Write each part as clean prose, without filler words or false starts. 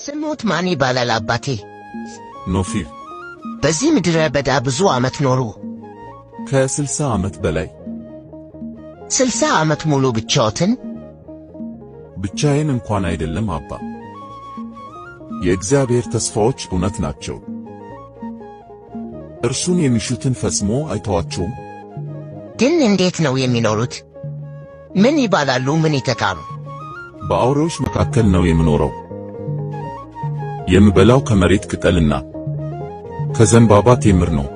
ስሙት ማን ይባላል አባቴ? ኖፊር። በዚህ ምድረ በዳ ብዙ ዓመት ኖሩ? ከ60 ዓመት በላይ። 60 ዓመት ሙሉ ብቻዎትን? ብቻዬን እንኳን አይደለም አባ። የእግዚአብሔር ተስፋዎች እውነት ናቸው። እርሱን የሚሹትን ፈጽሞ አይተዋቸውም። ግን እንዴት ነው የሚኖሩት? ምን ይባላሉ? ምን ይተካሉ? በአውሬዎች መካከል ነው የምኖረው። የምበላው ከመሬት ቅጠልና ከዘንባባ ቴምር ነው።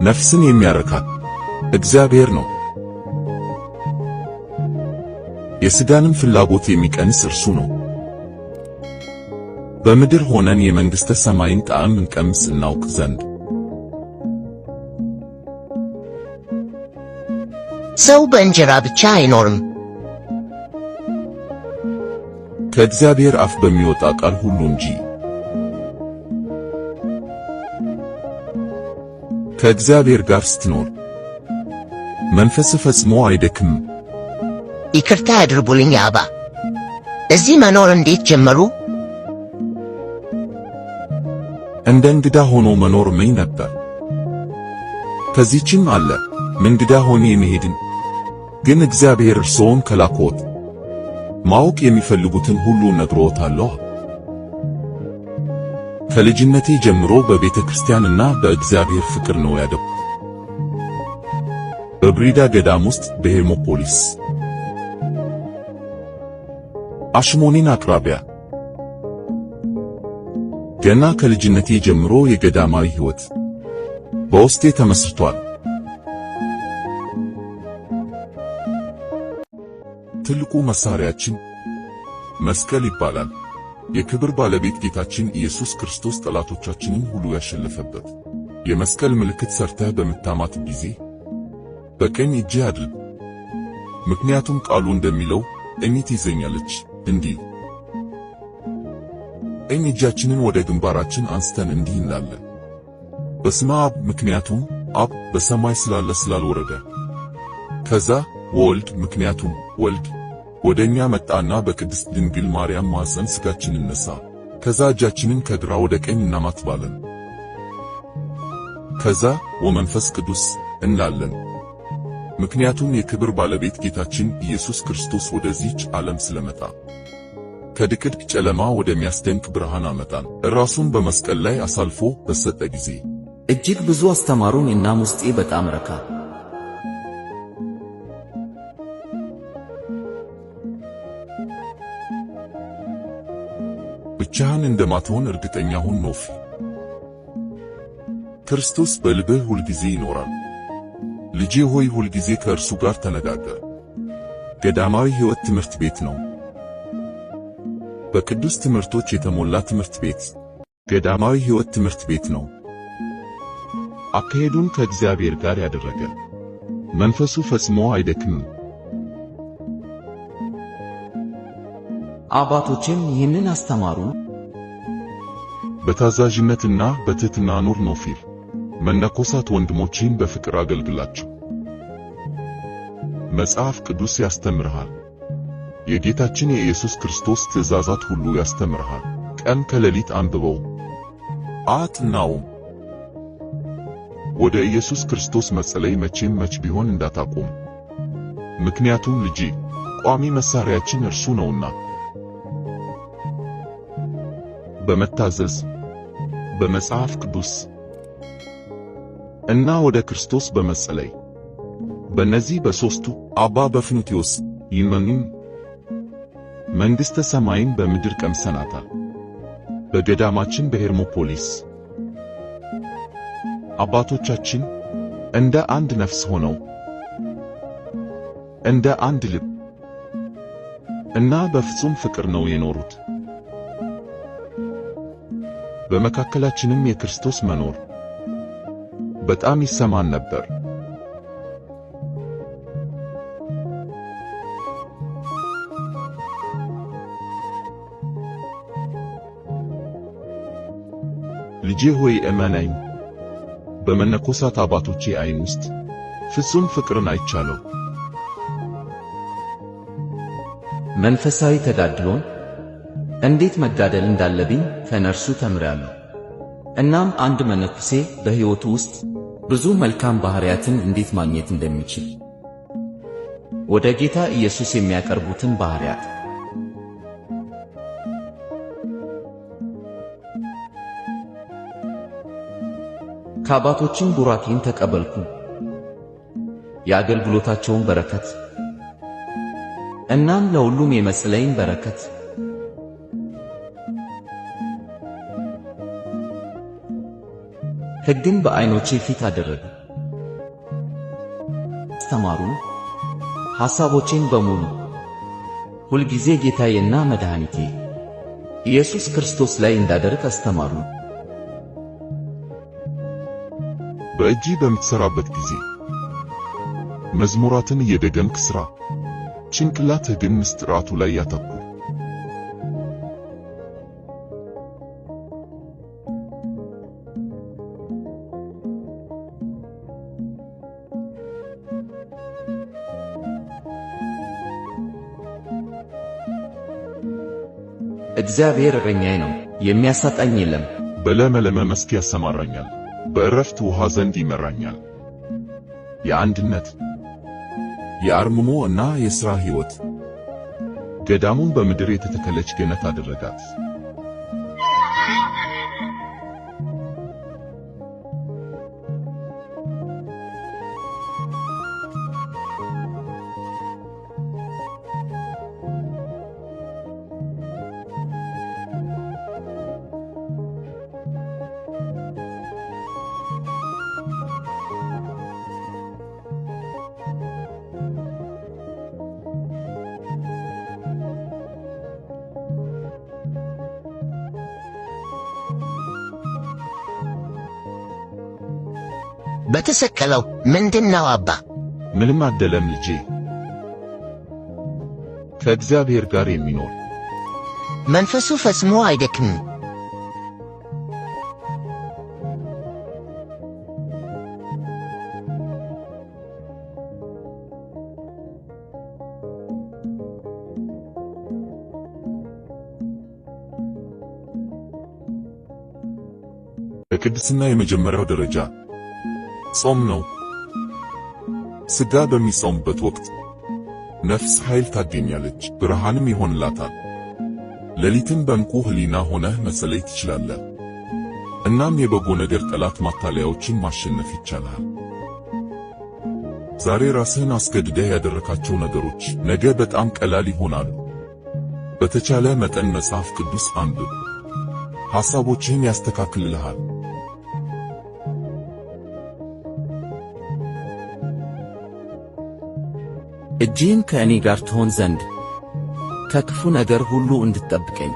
ነፍስን የሚያረካት እግዚአብሔር ነው። የሥጋንም ፍላጎት የሚቀንስ እርሱ ነው። በምድር ሆነን የመንግሥተ ሰማይን ጣዕም እንቀምስ እናውቅ ዘንድ። ሰው በእንጀራ ብቻ አይኖርም፣ ከእግዚአብሔር አፍ በሚወጣ ቃል ሁሉ እንጂ። ከእግዚአብሔር ጋር ስትኖር መንፈስህ ፈጽሞ አይደክምም። ይቅርታ አድርጉልኝ አባ፣ እዚህ መኖር እንዴት ጀመሩ? እንደ እንግዳ ሆኖ መኖር ምን ነበር። ከዚህችም አለ እንግዳ ሆኜ መሄድን። ግን እግዚአብሔር እርስዎን ከላኮት ማወቅ የሚፈልጉትን ሁሉ ነግሮታለሁ። ከልጅነቴ ጀምሮ በቤተ ክርስቲያንና በእግዚአብሔር ፍቅር ነው ያደግኩት። በብሪዳ ገዳም ውስጥ በሄርሞፖሊስ አሽሞኒን አቅራቢያ። ገና ከልጅነቴ ጀምሮ የገዳማዊ ሕይወት በውስጤ ተመስርቷል። ትልቁ መሳሪያችን መስቀል ይባላል። የክብር ባለቤት ጌታችን ኢየሱስ ክርስቶስ ጠላቶቻችንን ሁሉ ያሸነፈበት የመስቀል ምልክት ሰርተህ በምታማት ጊዜ በቀኝ እጅህ አድርግ። ምክንያቱም ቃሉ እንደሚለው ቀኝ ትይዘኛለች እንዲል። ቀኝ እጃችንን ወደ ግንባራችን አንስተን እንዲህ እንላለን፣ በስመ አብ፣ ምክንያቱም አብ በሰማይ ስላለ ስላልወረደ። ከዛ ወልድ፣ ምክንያቱም ወልድ ወደኛ መጣና በቅድስት ድንግል ማርያም ማኅፀን ሥጋችንን ነሣ። ከዛ እጃችንን ከግራ ወደ ቀኝ እናማትባለን። ከዛ ወመንፈስ ቅዱስ እንላለን። ምክንያቱም የክብር ባለቤት ጌታችን ኢየሱስ ክርስቶስ ወደዚህች ዓለም ስለመጣ ከድቅድቅ ጨለማ ወደሚያስደንቅ ብርሃን አመጣን። ራሱን በመስቀል ላይ አሳልፎ በሰጠ ጊዜ እጅግ ብዙ አስተማሩን። እናም ውስጤ በጣም ረካ። ብቻህን እንደማትሆን እርግጠኛ ሁን ኖፊ። ክርስቶስ በልብህ ሁልጊዜ ይኖራል። ልጄ ሆይ ሁልጊዜ ከእርሱ ጋር ተነጋገር። ገዳማዊ ሕይወት ትምህርት ቤት ነው። በቅዱስ ትምህርቶች የተሞላ ትምህርት ቤት። ገዳማዊ ሕይወት ትምህርት ቤት ነው። አካሄዱን ከእግዚአብሔር ጋር ያደረገ መንፈሱ ፈጽሞ አይደክምም። አባቶችም ይህንን አስተማሩ። በታዛዥነትና በትሕትና ኑር ኖፊር። መነኮሳት ወንድሞችን በፍቅር አገልግላቸው። መጽሐፍ ቅዱስ ያስተምርሃል። የጌታችን የኢየሱስ ክርስቶስ ትእዛዛት ሁሉ ያስተምርሃል። ቀን ከሌሊት አንብበው አጥናውም። ወደ ኢየሱስ ክርስቶስ መጸለይ መቼም መች ቢሆን እንዳታቆም። ምክንያቱም ልጄ ቋሚ መሳሪያችን እርሱ ነውና። በመታዘዝ በመጽሐፍ ቅዱስ እና ወደ ክርስቶስ በመጸለይ በእነዚህ በሦስቱ አባ በፍኑትዮስ ይመኑን መንግሥተ ሰማይን በምድር ቀምሰናታል። በገዳማችን በሄርሞፖሊስ አባቶቻችን እንደ አንድ ነፍስ ሆነው እንደ አንድ ልብ እና በፍጹም ፍቅር ነው የኖሩት። በመካከላችንም የክርስቶስ መኖር በጣም ይሰማን ነበር። ልጄ ሆይ እመነኝ፣ በመነኮሳት አባቶቼ ዓይን ውስጥ ፍጹም ፍቅርን አይቻለሁ። መንፈሳዊ ተጋድሎን እንዴት መጋደል እንዳለብኝ ከነርሱ ተምሬያለሁ። እናም አንድ መነኩሴ በሕይወቱ ውስጥ ብዙ መልካም ባህሪያትን እንዴት ማግኘት እንደሚችል ወደ ጌታ ኢየሱስ የሚያቀርቡትን ባህሪያት ከአባቶችን ቡራኬን ተቀበልኩ፣ የአገልግሎታቸውን በረከት እናም ለሁሉም የመጸለይን በረከት ሕግን በዓይኖቼ ፊት አደረጉ። አስተማሩ፣ ሐሳቦቼን በሙሉ ሁልጊዜ ጌታዬና መድኃኒቴ ኢየሱስ ክርስቶስ ላይ እንዳደርግ አስተማሩ። በእጅ በምትሰራበት ጊዜ መዝሙራትን እየደገምክ ሥራ። ጭንቅላትህ ግን ምስጢራቱ ላይ ያተኩር። እግዚአብሔር እረኛዬ ነው፣ የሚያሳጣኝ የለም። በለመለመ መስክ ያሰማራኛል፣ በዕረፍት ውኃ ዘንድ ይመራኛል። የአንድነት የአርምሞ እና የሥራ ሕይወት ገዳሙን በምድር የተተከለች ገነት አደረጋት። በተሰቀለው ምንድነው አባ? ምንም አደለም ልጄ፣ ከእግዚአብሔር ጋር የሚኖር መንፈሱ ፈጽሞ አይደክምም። በቅድስና የመጀመሪያው ደረጃ ጾም ነው። ሥጋ በሚጾምበት ወቅት ነፍስ ኃይል ታገኛለች፣ ብርሃንም ይሆንላታል። ሌሊትን በንቁ ሕሊና ሆነህ መጸለይ ትችላለህ። እናም የበጎ ነገር ጠላት ማታለያዎችን ማሸነፍ ይቻላል። ዛሬ ራስህን አስገድደህ ያደረካቸው ነገሮች ነገ በጣም ቀላል ይሆናሉ። በተቻለ መጠን መጽሐፍ ቅዱስ አንብብ፣ ሐሳቦችህን ያስተካክልልሃል። እጅህን ከእኔ ጋር ትሆን ዘንድ ከክፉ ነገር ሁሉ እንድትጠብቀኝ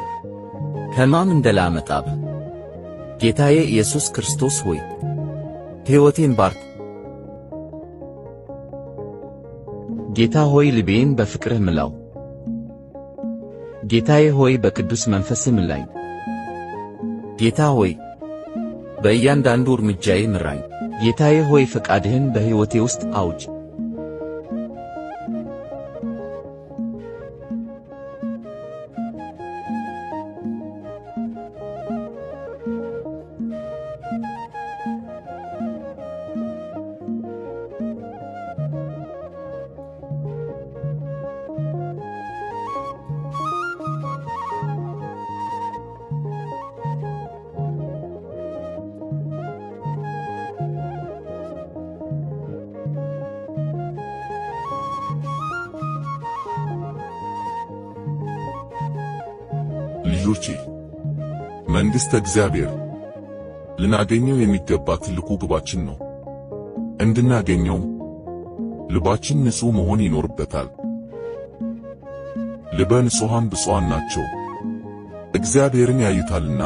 ሕማም እንዳላመጣብ ጌታዬ ኢየሱስ ክርስቶስ ሆይ ሕይወቴን ባርክ። ጌታ ሆይ ልቤን በፍቅርህ ምላው። ጌታዬ ሆይ በቅዱስ መንፈስህ ምላኝ። ጌታ ሆይ በእያንዳንዱ እርምጃዬ ምራኝ። ጌታዬ ሆይ ፈቃድህን በሕይወቴ ውስጥ አውጅ። ልጆቼ መንግሥተ እግዚአብሔር ልናገኘው የሚገባ ትልቁ ግባችን ነው። እንድናገኘው ልባችን ንጹሕ መሆን ይኖርበታል። ልበ ንጹሐን ብፁዓን ናቸው እግዚአብሔርን ያዩታልና።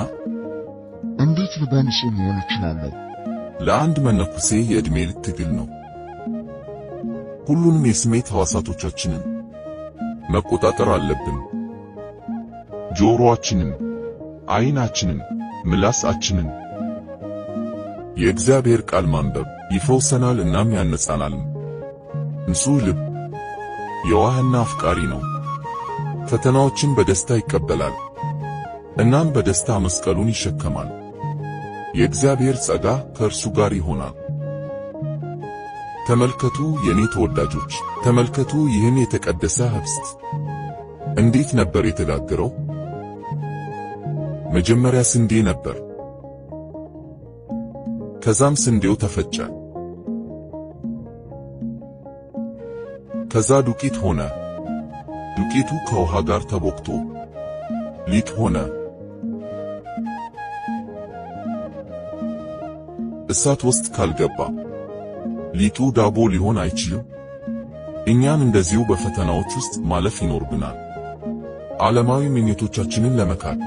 እንዴት ልበ ንጹሕ መሆን እችላለሁ? ለአንድ መነኩሴ የዕድሜ ልክ ትግል ነው። ሁሉንም የስሜት ሕዋሳቶቻችንን መቆጣጠር አለብን። ጆሮአችንን፣ ዓይናችንን፣ ምላሳችንን። የእግዚአብሔር ቃል ማንበብ ይፈውሰናል እናም ያነጻናል። ንጹሕ ልብ የዋህና አፍቃሪ ነው። ፈተናዎችን በደስታ ይቀበላል። እናም በደስታ መስቀሉን ይሸከማል። የእግዚአብሔር ጸጋ ከእርሱ ጋር ይሆናል። ተመልከቱ የኔ ተወዳጆች፣ ተመልከቱ ይህን የተቀደሰ ኅብስት። እንዴት ነበር የተጋገረው? መጀመሪያ ስንዴ ነበር። ከዛም ስንዴው ተፈጨ። ከዛ ዱቄት ሆነ። ዱቄቱ ከውሃ ጋር ተቦክቶ ሊጥ ሆነ። እሳት ውስጥ ካልገባ ሊጡ ዳቦ ሊሆን አይችልም። እኛን እንደዚሁ በፈተናዎች ውስጥ ማለፍ ይኖርብናል። ዓለማዊ ምኞቶቻችንን ለመካድ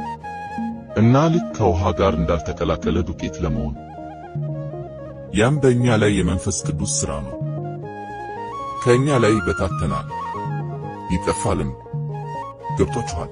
እና ልክ ከውሃ ጋር እንዳልተቀላቀለ ዱቄት ለመሆን። ያም በእኛ ላይ የመንፈስ ቅዱስ ሥራ ነው። ከእኛ ላይ ይበታተናል፣ ይጠፋልም። ገብቶችኋል?